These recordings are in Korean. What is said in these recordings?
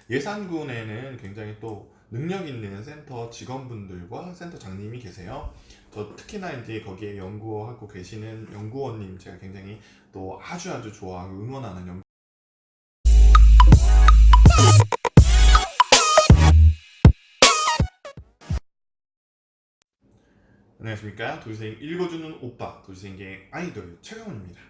예산군에는 굉장히 또 능력 있는 센터 직원분들과 센터 장님이 계세요. 저 특히나 이제 거기에 연구하고 계시는 연구원님 제가 굉장히 또 아주 좋아하고 응원하는 안녕하십니까. 도시생 읽어주는 오빠, 도시생의 아이돌 최강원입니다.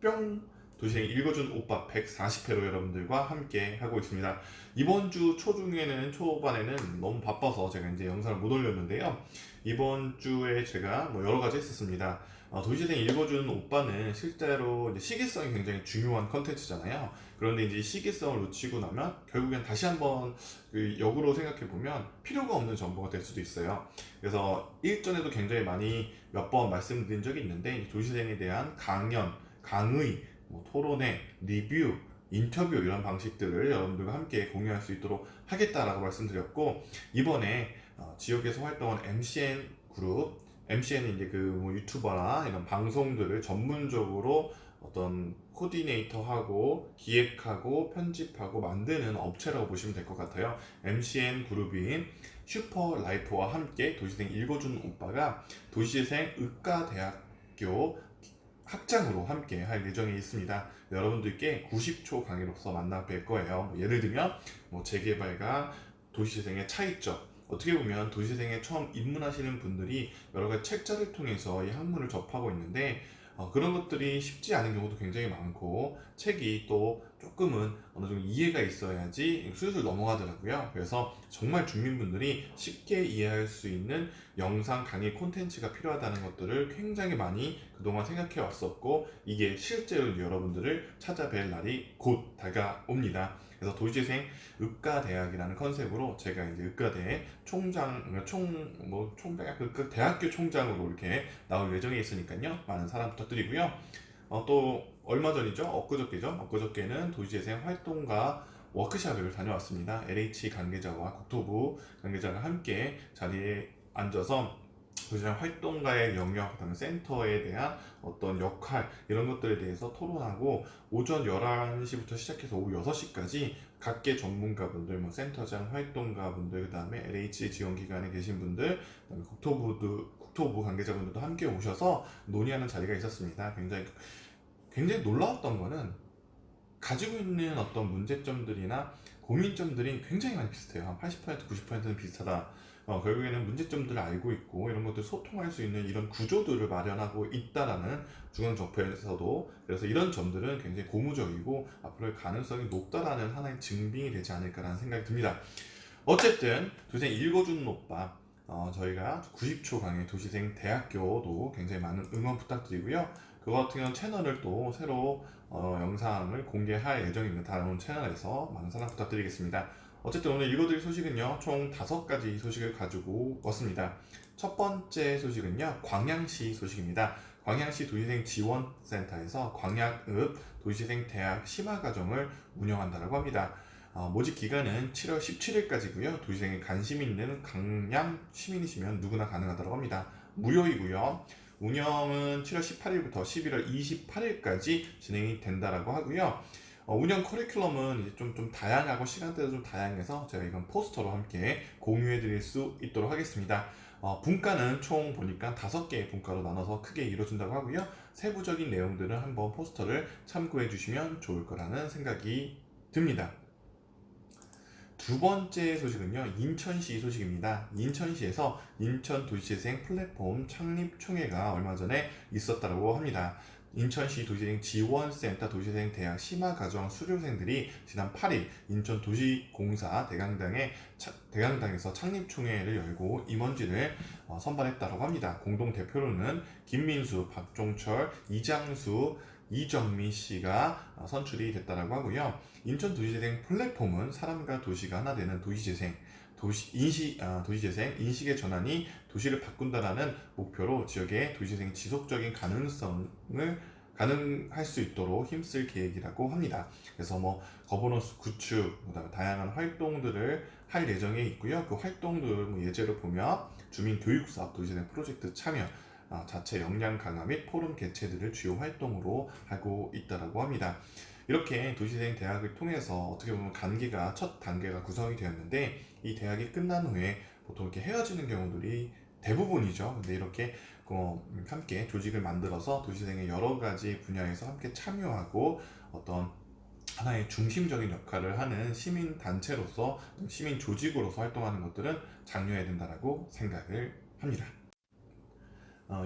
뿅! 도시생 읽어주는 오빠 140회로 여러분들과 함께 하고 있습니다. 이번 주 초반에는 너무 바빠서 제가 이제 영상을 못 올렸는데요. 이번 주에 제가 뭐 여러 가지 했었습니다. 도시생 읽어주는 오빠는 실제로 이제 시기성이 굉장히 중요한 컨텐츠잖아요. 그런데 이제 시기성을 놓치고 나면 결국엔 다시 한번 그 역으로 생각해 보면 필요가 없는 정보가 될 수도 있어요. 그래서 일전에도 굉장히 많이 몇 번 말씀드린 적이 있는데 도시생에 대한 강연, 강의, 뭐 토론회, 리뷰, 인터뷰 이런 방식들을 여러분들과 함께 공유할 수 있도록 하겠다라고 말씀드렸고 이번에 지역에서 활동한 MCN 그룹, MCN이 이제 그뭐 유튜버나 이런 방송들을 전문적으로 어떤 코디네이터하고 기획하고 편집하고 만드는 업체라고 보시면 될 것 같아요. MCN 그룹인 슈퍼라이프와 함께 도시생 읽어주는 오빠가 도시생 의과대학교 학장으로 함께 할 예정에 있습니다. 여러분들께 90초 강의로서 만나 뵐 거예요. 예를 들면 재개발과 도시재생의 차이점, 어떻게 보면 도시재생에 처음 입문하시는 분들이 여러 가지 책자를 통해서 이 학문을 접하고 있는데 그런 것들이 쉽지 않은 경우도 굉장히 많고 책이 또 조금은 어느 정도 이해가 있어야지 슬슬 넘어가더라고요. 그래서 정말 주민분들이 쉽게 이해할 수 있는 영상 강의 콘텐츠가 필요하다는 것들을 굉장히 많이 그동안 생각해 왔었고 이게 실제로 여러분들을 찾아뵐 날이 곧 다가옵니다. 그래서 도시재생 의과대학이라는 컨셉으로 제가 이제 의과대 그 대학교 총장으로 이렇게 나올 예정에 있으니까요. 많은 사랑 부탁드리고요. 또 얼마 전이죠? 엊그저께는 도시재생 활동가 워크숍을 다녀왔습니다. LH 관계자와 국토부 관계자가 함께 자리에 앉아서 도시재생 활동가의 영역, 그다음에 센터에 대한 어떤 역할 이런 것들에 대해서 토론하고 오전 11시부터 시작해서 오후 6시까지 각계 전문가분들, 센터장 활동가분들, 그다음에 LH 지원기관에 계신 분들, 그다음에 국토부 관계자분들도 함께 오셔서 논의하는 자리가 있었습니다. 굉장히 놀라웠던 거는 가지고 있는 어떤 문제점들이나 고민점들이 굉장히 많이 비슷해요. 한 80%, 90%는 비슷하다. 결국에는 문제점들을 알고 있고 이런 것들 소통할 수 있는 이런 구조들을 마련하고 있다라는 중앙정부에서도, 그래서 이런 점들은 굉장히 고무적이고 앞으로의 가능성이 높다라는 하나의 증빙이 되지 않을까라는 생각이 듭니다. 어쨌든 도시생 읽어주는 오빠, 저희가 90초 강의 도시생 대학교도 굉장히 많은 응원 부탁드리고요. 그거 같은 경우는 채널을 또 새로 영상을 공개할 예정입니다. 다음 채널에서 많은 사랑 부탁드리겠습니다. 어쨌든 오늘 읽어드릴 소식은요, 총 5가지 소식을 가지고 왔습니다. 첫 번째 소식은요, 광양시 소식입니다. 광양시 도시생 지원센터에서 광양읍 도시생 대학 심화과정을 운영한다고 합니다. 모집 기간은 7월 17일까지고요. 도시생에 관심 있는 강양 시민이시면 누구나 가능하다고 합니다. 무료이고요. 운영은 7월 18일부터 11월 28일까지 진행이 된다라고 하고요. 운영 커리큘럼은 이제 좀 다양하고 시간대도 좀 다양해서 제가 이건 포스터로 함께 공유해 드릴 수 있도록 하겠습니다. 분과는 총 보니까 5개의 분과로 나눠서 크게 이루어진다고 하고요. 세부적인 내용들은 한번 포스터를 참고해 주시면 좋을 거라는 생각이 듭니다. 두 번째 소식은요, 인천시 소식입니다. 인천시에서 인천도시재생 플랫폼 창립 총회가 얼마 전에 있었다고 합니다. 인천시 도시재생 지원센터 도시재생 대학 심화과정 수료생들이 지난 8일 인천도시공사 대강당에서 창립총회를 열고 임원진을 선발했다고 합니다. 공동대표로는 김민수, 박종철, 이장수, 이정미 씨가 선출이 됐다고 하고요. 인천도시재생 플랫폼은 사람과 도시가 하나 되는 도시재생, 도시재생, 인식의 전환이 도시를 바꾼다라는 목표로 지역의 도시재생 지속적인 가능할 수 있도록 힘쓸 계획이라고 합니다. 그래서 거버넌스 구축, 그다음에 다양한 활동들을 할 예정에 있고요. 그 활동들 예제로 보면 주민 교육 사업, 도시재생 프로젝트 참여, 자체 역량 강화 및 포럼 개최들을 주요 활동으로 하고 있다고 합니다. 이렇게 도시재생 대학을 통해서 어떻게 보면 첫 단계가 구성이 되었는데, 이 대학이 끝난 후에 보통 이렇게 헤어지는 경우들이 대부분이죠. 근데 이렇게 함께 조직을 만들어서 도시재생의 여러 가지 분야에서 함께 참여하고 어떤 하나의 중심적인 역할을 하는 시민 단체로서, 시민 조직으로서 활동하는 것들은 장려해야 된다라고 생각을 합니다.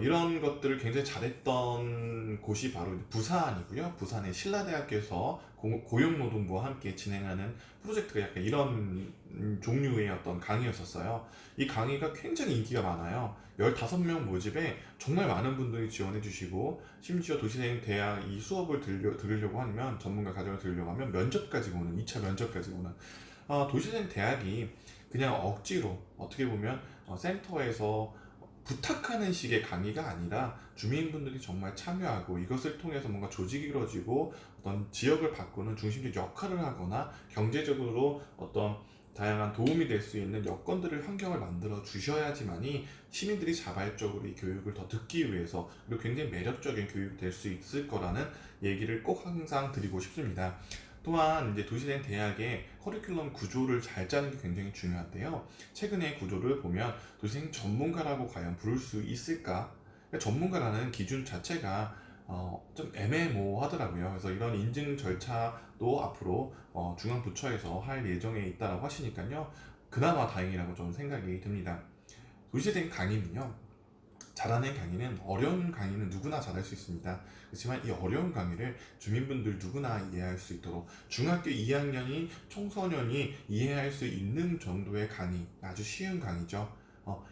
이런 것들을 굉장히 잘했던 곳이 바로 이제 부산이고요. 부산의 신라대학교에서 고용노동부와 함께 진행하는 프로젝트가 약간 이런 종류의 어떤 강의였었어요. 이 강의가 굉장히 인기가 많아요. 15명 모집에 정말 많은 분들이 지원해 주시고, 심지어 도시생 대학 이 수업을 들으려고 하면, 전문가 과정을 들으려고 하면 면접까지 오는, 2차 면접까지 오는, 도시생 대학이 그냥 억지로 어떻게 보면 센터에서 부탁하는 식의 강의가 아니라 주민분들이 정말 참여하고 이것을 통해서 뭔가 조직이 이루어지고 어떤 지역을 바꾸는 중심적 역할을 하거나 경제적으로 어떤 다양한 도움이 될 수 있는 여건들을, 환경을 만들어 주셔야지만이 시민들이 자발적으로 이 교육을 더 듣기 위해서, 그리고 굉장히 매력적인 교육이 될 수 있을 거라는 얘기를 꼭 항상 드리고 싶습니다. 또한 이제 도시된 대학의 커리큘럼 구조를 잘 짜는 게 굉장히 중요한데요. 최근의 구조를 보면 도시생 전문가라고 과연 부를 수 있을까? 그러니까 전문가라는 기준 자체가 좀 애매모호하더라고요. 그래서 이런 인증 절차도 앞으로 중앙부처에서 할 예정에 있다라고 하시니까요. 그나마 다행이라고 저는 생각이 듭니다. 도시생 강의는요, 잘하는 강의는, 어려운 강의는 누구나 잘할 수 있습니다. 그렇지만 이 어려운 강의를 주민분들 누구나 이해할 수 있도록, 중학교 2학년인 청소년이 이해할 수 있는 정도의 강의, 아주 쉬운 강의죠.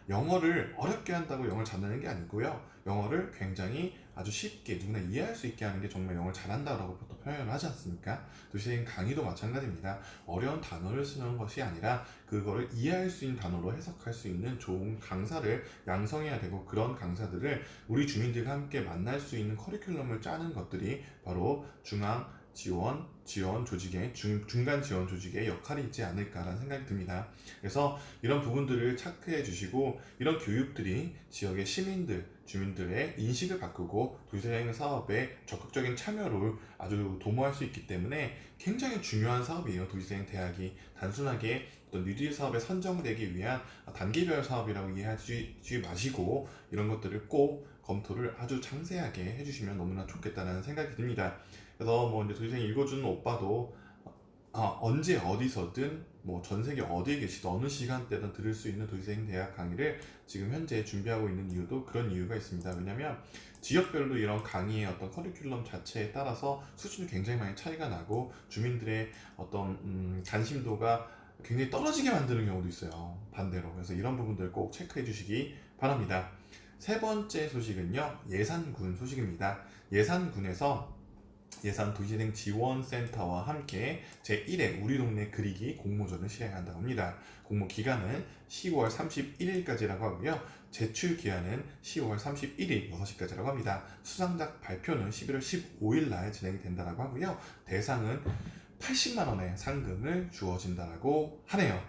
영어를 어렵게 한다고 영어를 잘하는 게 아니고요. 영어를 굉장히 아주 쉽게 누구나 이해할 수 있게 하는 게 정말 영어를 잘한다고 보통 표현을 하지 않습니까? 도시적인 강의도 마찬가지입니다. 어려운 단어를 쓰는 것이 아니라 그거를 이해할 수 있는 단어로 해석할 수 있는 좋은 강사를 양성해야 되고, 그런 강사들을 우리 주민들과 함께 만날 수 있는 커리큘럼을 짜는 것들이 바로 중앙 지원 조직의 중간 지원 조직의 역할이 있지 않을까라는 생각이 듭니다. 그래서 이런 부분들을 체크해 주시고, 이런 교육들이 지역의 주민들의 인식을 바꾸고 도시재생 사업에 적극적인 참여를 아주 도모할 수 있기 때문에 굉장히 중요한 사업이에요. 도시재생 대학이 단순하게 어떤 뉴딜 사업에 선정되기 위한 단계별 사업이라고 이해하지 마시고, 이런 것들을 꼭 검토를 아주 상세하게 해주시면 너무나 좋겠다는 생각이 듭니다. 그래서 뭐 이제 도시생 읽어주는 오빠도 언제 어디서든 뭐 전 세계 어디에 계시든 어느 시간대든 들을 수 있는 도시생 대학 강의를 지금 현재 준비하고 있는 이유도 그런 이유가 있습니다. 왜냐면 지역별로 이런 강의의 어떤 커리큘럼 자체에 따라서 수준이 굉장히 많이 차이가 나고, 주민들의 어떤 관심도가 굉장히 떨어지게 만드는 경우도 있어요. 반대로. 그래서 이런 부분들 꼭 체크해 주시기 바랍니다. 세 번째 소식은요, 예산군 소식입니다. 예산 도시재생 지원센터와 함께 제1회 우리 동네 그리기 공모전을 시행한다고 합니다. 공모 기간은 10월 31일까지라고 하고요. 제출 기한은 10월 31일 6시까지라고 합니다. 수상작 발표는 11월 15일 날 진행이 된다고 하고요. 대상은 80만 원의 상금을 주어진다고 하네요.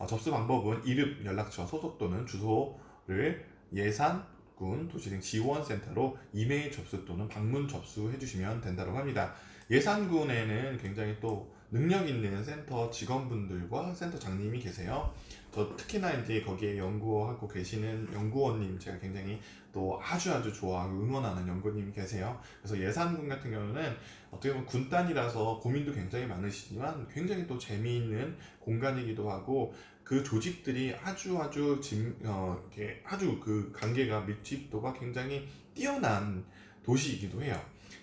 접수 방법은 이름, 연락처, 소속 또는 주소를 예산군 도시재생 지원센터로 이메일 접수 또는 방문 접수해 주시면 된다고 합니다. 예산군에는 굉장히 또 능력 있는 센터 직원분들과 센터 장님이 계세요. 특히나 이제 거기에 연구하고 계시는 연구원님, 제가 굉장히 또 아주 좋아하고 응원하는 연구원님이 계세요. 그래서 예산군 같은 경우는 어떻게 보면 군단이라서 고민도 굉장히 많으시지만 굉장히 또 재미있는 공간이기도 하고, 그 조직들이 이렇게 아주 그 관계가 밀집도가 굉장히 뛰어난 도시이기도 해요.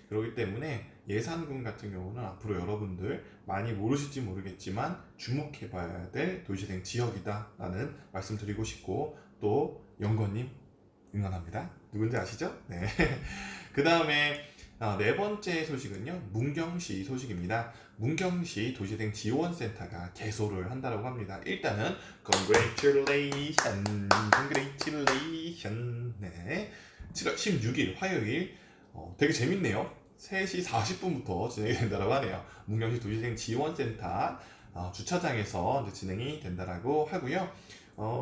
그렇기 때문에 예산군 같은 경우는 앞으로 여러분들 많이 모르실지 모르겠지만 주목해봐야 될 도시재생 지역이다라는 말씀드리고 싶고, 또 연구원님 응원합니다. 누군지 아시죠? 네. 그 다음에 네 번째 소식은요, 문경시 소식입니다. 문경시 도시재생 지원센터가 개소를 한다고 합니다. 일단은 congratulation. 네. 7월 16일 화요일 되게 재밌네요. 3시 40분부터 진행이 된다고 하네요. 문경시 도시재생 지원센터 주차장에서 이제 진행이 된다고 하고요.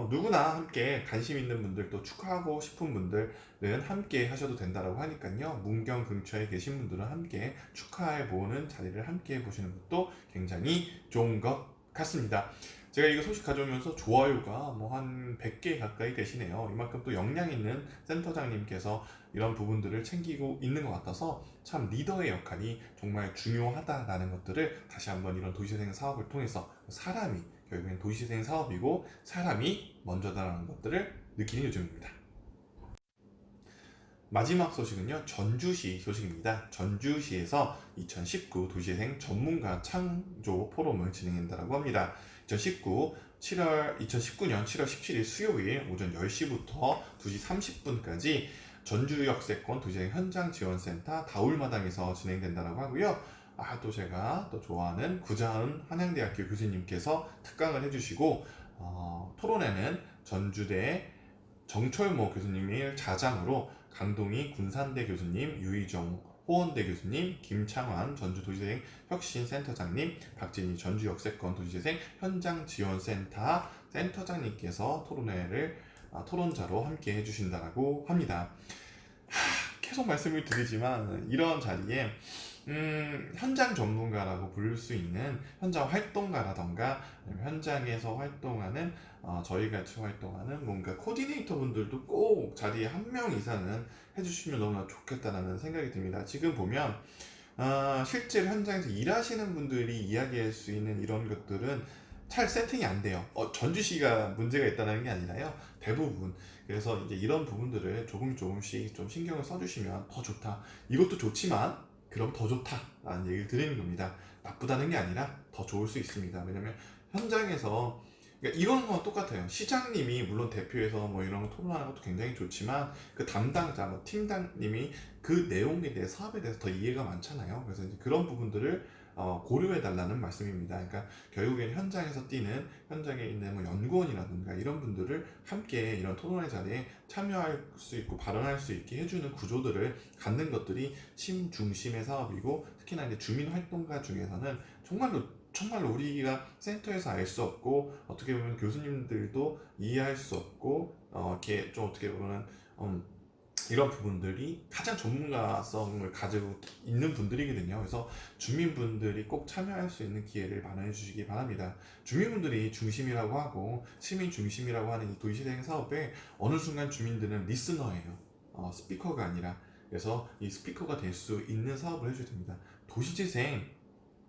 누구나 함께 관심 있는 분들 또 축하하고 싶은 분들은 함께 하셔도 된다라고 하니까요. 문경 근처에 계신 분들은 함께 축하해 보는 자리를 함께 해보시는 것도 굉장히 좋은 것 같습니다. 제가 이거 소식 가져오면서 좋아요가 뭐 한 100개 가까이 되시네요. 이만큼 또 역량 있는 센터장님께서 이런 부분들을 챙기고 있는 것 같아서 참 리더의 역할이 정말 중요하다라는 것들을 다시 한번 이런 도시재생 사업을 통해서 사람이 결국엔 도시재생 사업이고 사람이 먼저다라는 것들을 느끼는 요즘입니다. 마지막 소식은요, 전주시 소식입니다. 전주시에서 2019 도시재생 전문가 창조 포럼을 진행한다고 합니다. 2019년 7월 17일 수요일 오전 10시부터 2시 30분까지 전주역세권 도시재생 현장지원센터 다울마당에서 진행된다고 하고요. 또 제가 또 좋아하는 구자은 한양대학교 교수님께서 특강을 해주시고, 토론회는 전주대 정철모 교수님을 자장으로 강동희 군산대 교수님, 유희정 호원대 교수님, 김창환 전주도시재생 혁신센터장님, 박진희 전주역세권 도시재생 현장지원센터 센터장님께서 토론자로 함께 해주신다고 합니다. 계속 말씀을 드리지만 이런 자리에 현장 전문가라고 부를 수 있는 현장 활동가라던가 현장에서 활동하는 저희 같이 활동하는 뭔가 코디네이터 분들도 꼭 자리에 한 명 이상은 해주시면 너무나 좋겠다는 생각이 듭니다. 지금 보면 실제로 현장에서 일하시는 분들이 이야기할 수 있는 이런 것들은 잘 세팅이 안 돼요. 전주시가 문제가 있다는 게 아니라요. 대부분. 그래서 이제 이런 부분들을 조금씩 좀 신경을 써주시면 더 좋다. 이것도 좋지만 그럼 더 좋다라는 얘기를 드리는 겁니다. 나쁘다는 게 아니라 더 좋을 수 있습니다. 왜냐면 현장에서 그러니까 이런 건 똑같아요. 시장님이 물론 대표에서 뭐 이런 거 토론하는 것도 굉장히 좋지만 그 담당자, 뭐 팀장님이 그 내용에 대해 사업에 대해서 더 이해가 많잖아요. 그래서 이제 그런 부분들을 고려해 달라는 말씀입니다. 그러니까 결국엔 현장에 있는 뭐 연구원이라든가 이런 분들을 함께 이런 토론회 자리에 참여할 수 있고 발언할 수 있게 해주는 구조들을 갖는 것들이 심중심의 사업이고, 특히나 이제 주민활동가 중에서는 정말로 우리가 센터에서 알 수 없고 어떻게 보면 교수님들도 이해할 수 없고 이렇게 좀 어떻게 보면 이런 부분들이 가장 전문가성을 가지고 있는 분들이거든요. 그래서 주민분들이 꼭 참여할 수 있는 기회를 마련해 주시기 바랍니다. 주민분들이 중심이라고 하고 시민 중심이라고 하는 이 도시재생 사업에 어느 순간 주민들은 리스너예요. 스피커가 아니라. 그래서 이 스피커가 될 수 있는 사업을 해줘야 됩니다. 도시재생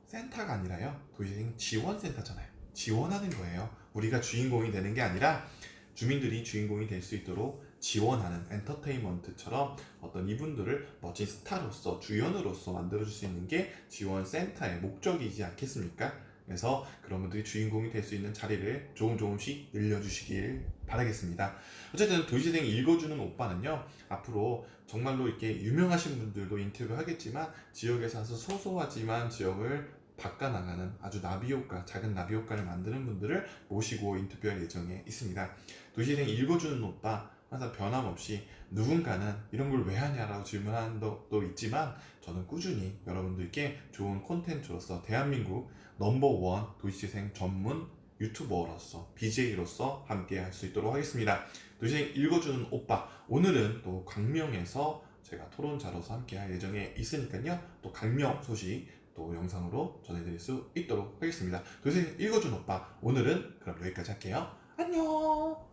센터가 아니라요, 도시재생 지원센터잖아요. 지원하는 거예요. 우리가 주인공이 되는 게 아니라 주민들이 주인공이 될 수 있도록 지원하는 엔터테인먼트처럼 어떤 이분들을 멋진 스타로서 주연으로서 만들어줄 수 있는 게 지원센터의 목적이지 않겠습니까? 그래서 그런 분들이 주인공이 될 수 있는 자리를 조금씩 늘려주시길 바라겠습니다. 어쨌든 도시재생 읽어주는 오빠는요, 앞으로 정말로 이렇게 유명하신 분들도 인터뷰하겠지만 지역에 사서 소소하지만 지역을 바꿔나가는 아주 작은 나비 효과를 만드는 분들을 모시고 인터뷰할 예정에 있습니다. 도시재생 읽어주는 오빠 항상 변함없이 누군가는 이런 걸 왜 하냐라고 질문하는 것도 있지만 저는 꾸준히 여러분들께 좋은 콘텐츠로서 대한민국 넘버원 도시재생 전문 유튜버로서 BJ로서 함께 할 수 있도록 하겠습니다. 도시재생 읽어주는 오빠, 오늘은 또 광명에서 제가 토론자로서 함께 할 예정에 있으니까요. 또 광명 소식 또 영상으로 전해드릴 수 있도록 하겠습니다. 도시재생 읽어주는 오빠, 오늘은 그럼 여기까지 할게요. 안녕.